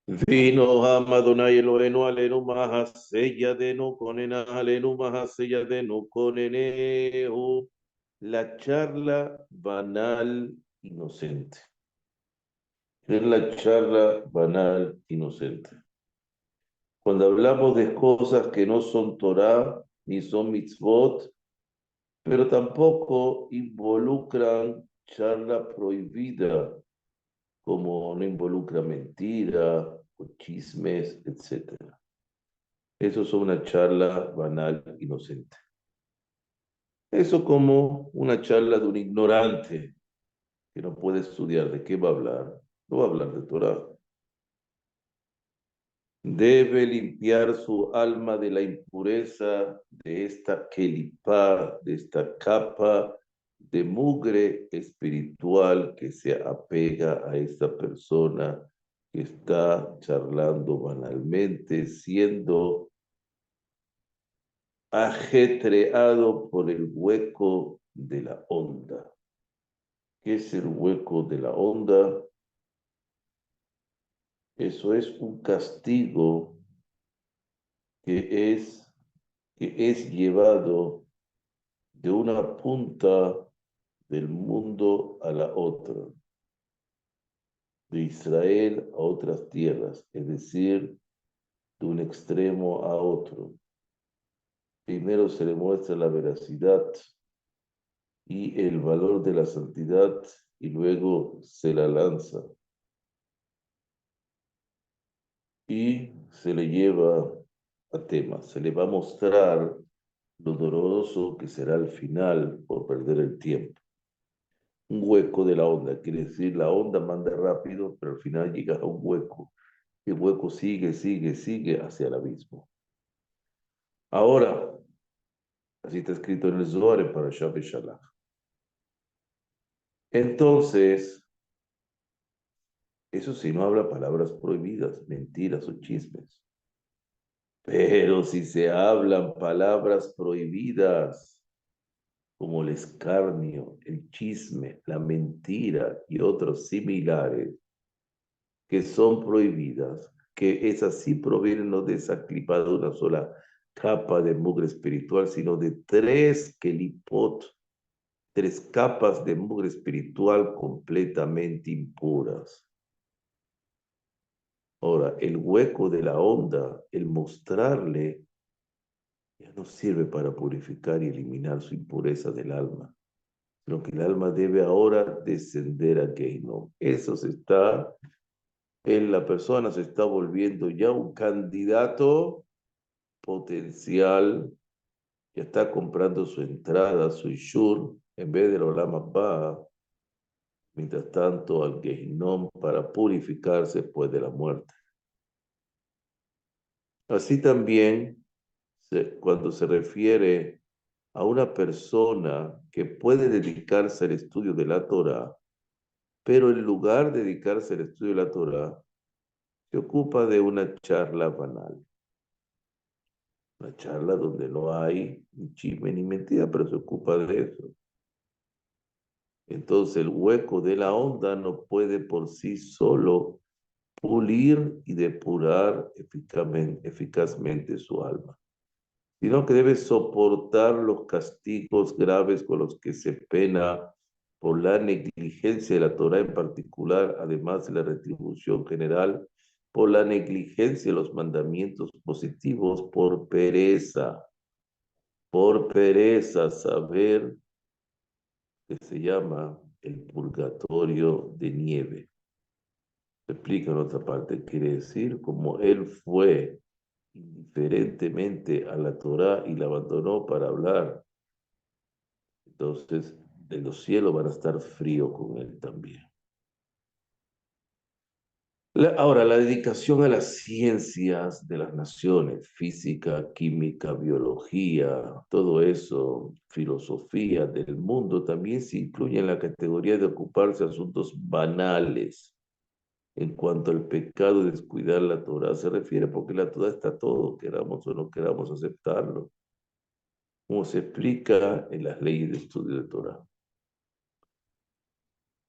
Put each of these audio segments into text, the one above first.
Vino Hamadonai Elohenu Alenu Mahaseyadenu Konena Alenu Mahaseyadenu Koneneu. La charla banal inocente. Es la charla banal inocente. Cuando hablamos de cosas que no son Torah ni son mitzvot, pero tampoco involucran charla prohibida, como no involucra mentira o chismes, etcétera. Eso es una charla banal, inocente. Eso como una charla de un ignorante que no puede estudiar. ¿De qué va a hablar? No va a hablar de Torah. Debe limpiar su alma de la impureza de esta kelipá, de esta capa de mugre espiritual que se apega a esta persona que está charlando banalmente, siendo ajetreado por el hueco de la onda. ¿Qué es el hueco de la onda? Eso es un castigo que es llevado de una punta del mundo a la otra, de Israel a otras tierras, es decir, de un extremo a otro. Primero se le muestra la veracidad y el valor de la santidad y luego se la lanza y se le lleva a tema, se le va a mostrar lo doloroso que será el final por perder el tiempo. Un hueco de la onda, quiere decir la onda manda rápido, pero al final llega a un hueco. El hueco sigue, sigue, sigue hacia el abismo. Ahora, así está escrito en el Zohar, en Parashat Beshalach. Entonces, eso sí no habla palabras prohibidas, mentiras o chismes. Pero si se hablan palabras prohibidas, como el escarnio, el chisme, la mentira y otros similares, que son prohibidas, que esas sí provienen no de esa clipa de una sola capa de mugre espiritual, sino de tres kelipot, tres capas de mugre espiritual completamente impuras. Ahora, el hueco de la onda, el mostrarle, ya no sirve para purificar y eliminar su impureza del alma, sino que el alma debe ahora descender a Gehinnom. Eso se está, la persona se está volviendo ya un candidato potencial, ya está comprando su entrada, su ishur, en vez del Olam Haba, mientras tanto al Gehinnom para purificarse después de la muerte. Así también, cuando se refiere a una persona que puede dedicarse al estudio de la Torah, pero en lugar de dedicarse al estudio de la Torah, se ocupa de una charla banal. Una charla donde no hay ni chisme ni mentira, pero se ocupa de eso. Entonces el hueco de la onda no puede por sí solo pulir y depurar eficazmente su alma, sino que debe soportar los castigos graves con los que se pena por la negligencia de la Torah en particular, además de la retribución general, por la negligencia de los mandamientos positivos, por pereza, saber que se llama el purgatorio de nieve. Se explica en otra parte, quiere decir, como él fue indiferentemente a la Torá y la abandonó para hablar, entonces de los cielos van a estar fríos con él también. Ahora, la dedicación a las ciencias de las naciones, física, química, biología, todo eso, filosofía del mundo, también se incluye en la categoría de ocuparse de asuntos banales. En cuanto al pecado de descuidar la Torah, se refiere porque la Torah está todo, queramos o no queramos aceptarlo, como se explica en las leyes de estudio de Torah.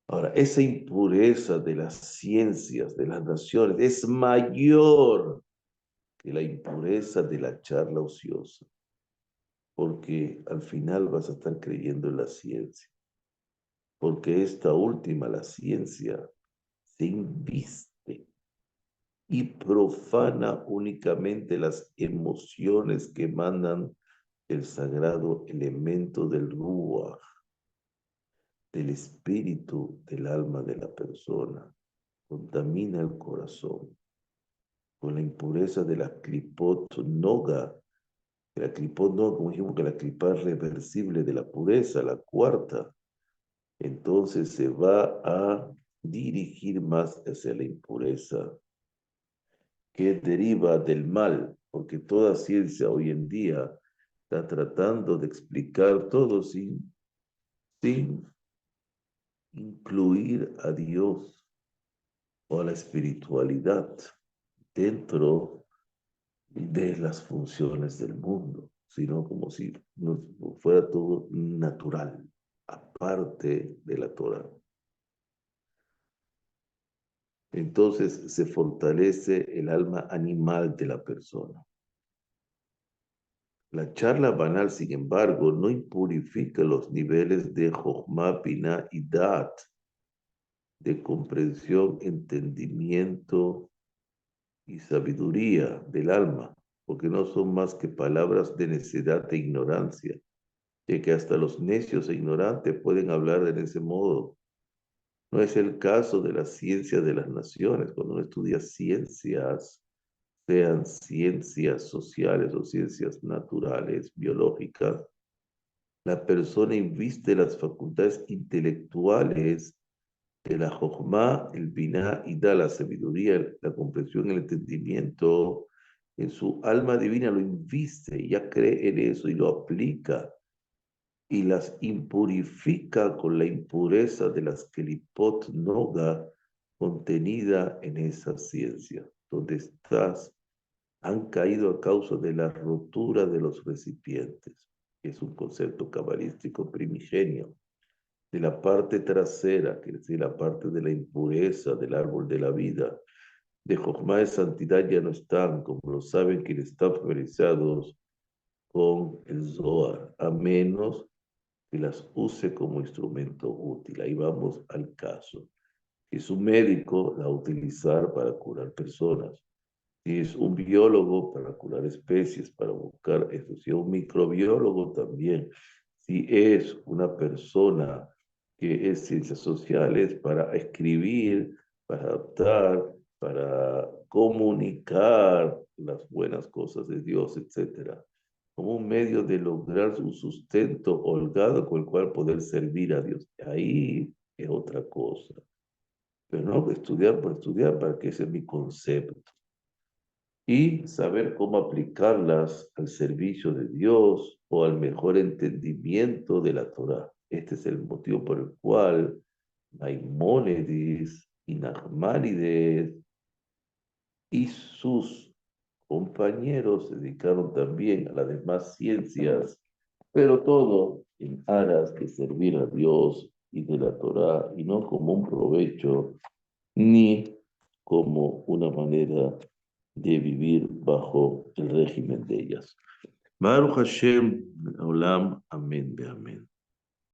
Ahora, esa impureza de las ciencias, de las naciones, es mayor que la impureza de la charla ociosa, porque al final vas a estar creyendo en la ciencia, porque esta última, la ciencia, se inviste y profana únicamente las emociones que emanan el sagrado elemento del Ruach, del espíritu del alma de la persona, contamina el corazón con la impureza de la clipot noga. La clipot noga, como dijimos que la clipa es reversible de la pureza, la cuarta, entonces se va a dirigir más hacia la impureza que deriva del mal, porque toda ciencia hoy en día está tratando de explicar todo sin incluir a Dios o a la espiritualidad dentro de las funciones del mundo, sino como si no fuera todo natural, aparte de la Torah. Entonces se fortalece el alma animal de la persona. La charla banal, sin embargo, no impurifica los niveles de Jochma, Binah y Dat, de comprensión, entendimiento y sabiduría del alma, porque no son más que palabras de necedad e ignorancia, ya que hasta los necios e ignorantes pueden hablar en ese modo. No es el caso de la ciencia de las naciones. Cuando uno estudia ciencias, sean ciencias sociales o ciencias naturales, biológicas, la persona inviste las facultades intelectuales de la Jochma, el Binah y da la sabiduría, la comprensión, el entendimiento en su alma divina, lo inviste, ya cree en eso y lo aplica y las impurifica con la impureza de las Kelipot Noga contenida en esa ciencia, donde estás, han caído a causa de la rotura de los recipientes, que es un concepto cabalístico primigenio, de la parte trasera, que es decir, la parte de la impureza del árbol de la vida, de Jochma de santidad ya no están, como lo saben quienes están familiarizados con el Zohar, a menos que las use como instrumento útil. Ahí vamos al caso. Si es un médico, la va a utilizar para curar personas. Si es un biólogo, para curar especies, para buscar eso. Si es un microbiólogo, también. Si es una persona que es ciencias sociales, para escribir, para adaptar, para comunicar las buenas cosas de Dios, etcétera, como un medio de lograr un sustento holgado con el cual poder servir a Dios. Ahí es otra cosa. Pero no estudiar por estudiar, para que ese es mi concepto. Y saber cómo aplicarlas al servicio de Dios o al mejor entendimiento de la Torah. Este es el motivo por el cual Maimónides y Nachmanides y sus compañeros se dedicaron también a las demás ciencias, pero todo en aras de servir a Dios y de la Torá, y no como un provecho, ni como una manera de vivir bajo el régimen de ellas. Baruch Hashem, Olam, amén, amén.